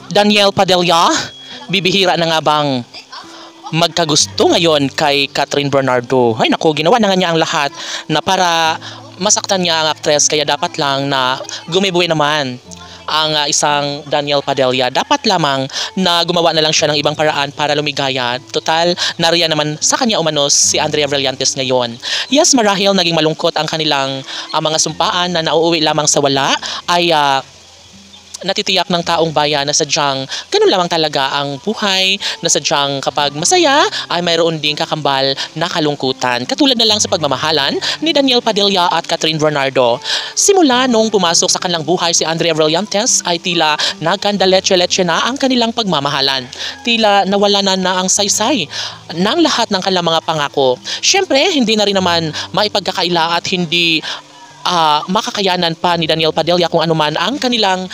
Daniel Padilla, bibihira na nga bang magkagusto ngayon kay Catherine Bernardo? Ay naku, ginawa na nga niya ang lahat na para masaktan niya ang aktres, kaya dapat lang na gumibuwi naman ang isang Daniel Padilla. Dapat lamang na gumawa na lang siya ng ibang paraan para lumigaya. Total, nariyan naman sa kanya umanos si Andrea Brillantes ngayon. Yes, marahil naging malungkot ang kanilang mga sumpaan na nauuwi lamang sa wala, ay natitiyak ng taong bayan na sadyang ganun lamang talaga ang buhay, na sadyang kapag masaya ay mayroon ding kakambal na kalungkutan. Katulad na lang sa pagmamahalan ni Daniel Padilla at Catherine Bernardo. Simula nung pumasok sa kanilang buhay si Andrea Brillantes ay tila nagkandaletse-letse na ang kanilang pagmamahalan. Tila nawala na ang saysay ng lahat ng kanilang mga pangako. Siyempre, hindi na rin naman maipagkakaila at hindi makakayanan pa ni Daniel Padilla kung anuman ang kanilang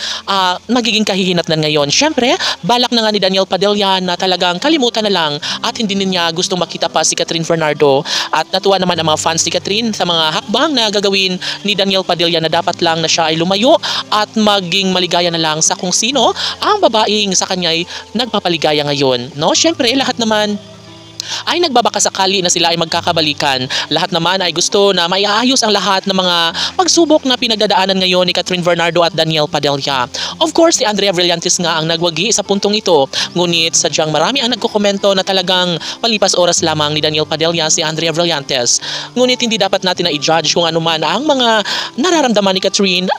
magiging kahihinatnan ngayon. Siyempre, balak na nga ni Daniel Padilla na talagang kalimutan na lang at hindi niya gustong makita pa si Catherine Bernardo. At natuwa naman ang mga fans ni Catherine sa mga hakbang na gagawin ni Daniel Padilla, na dapat lang na siya ay lumayo at maging maligaya na lang sa kung sino ang babaeng sa kanya ay nagpapaligaya ngayon. No? Siyempre, lahat naman ay nagbabakasakali na sila ay magkakabalikan. Lahat naman ay gusto na maiayos ang lahat ng mga pagsubok na pinagdadaanan ngayon ni Catherine Bernardo at Daniel Padilla. Of course, si Andrea Brillantes nga ang nagwagi sa puntong ito. Ngunit sadyang marami ang nagkokomento na talagang palipas oras lamang ni Daniel Padilla si Andrea Brillantes. Ngunit hindi dapat natin na i-judge kung ano man ang mga nararamdaman ni Catherine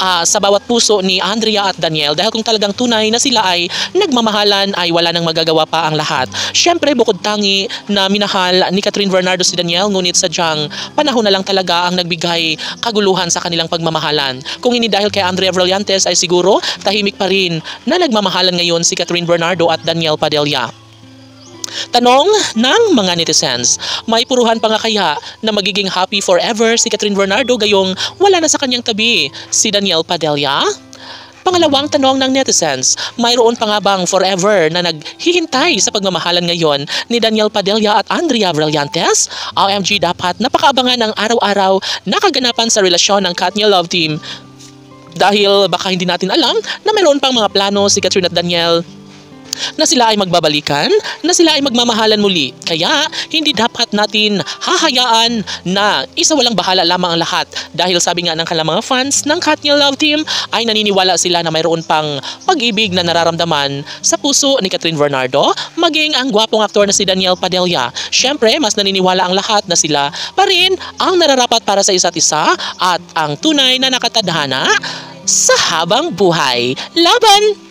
sa bawat puso ni Andrea at Daniel, dahil kung talagang tunay na sila ay nagmamahalan ay wala nang magagawa pa ang lahat. Siyempre, bukod tangi na minahal ni Catherine Bernardo si Daniel, ngunit sadyang panahon na lang talaga ang nagbigay kaguluhan sa kanilang pagmamahalan. Kung hindi dahil kay Andrea Brillantes ay siguro tahimik pa rin na nagmamahalan ngayon si Catherine Bernardo at Daniel Padilla. Tanong ng mga netizens, may puruhan pa nga kaya na magiging happy forever si Catherine Bernardo gayong wala na sa kanyang tabi si Daniel Padilla? Pangalawang tanong ng netizens, mayroon pa nga bang forever na naghihintay sa pagmamahalan ngayon ni Daniel Padilla at Andrea Brillantes? OMG, dapat napakaabangan ng araw-araw na kaganapan sa relasyon ng Katnia Love Team. Dahil baka hindi natin alam na mayroon pang mga plano si Catherine at Daniel na sila ay magbabalikan, na sila ay magmamahalan muli. Kaya hindi dapat natin hahayaan na isa walang bahala lamang ang lahat, dahil sabi nga ng kanilang mga fans ng Katnia Love Team ay naniniwala sila na mayroon pang pag-ibig na nararamdaman sa puso ni Catherine Bernardo, maging ang gwapong aktor na si Daniel Padilla. Siyempre, mas naniniwala ang lahat na sila pa rin ang nararapat para sa isa't isa at ang tunay na nakatadhana sa habang buhay. Laban!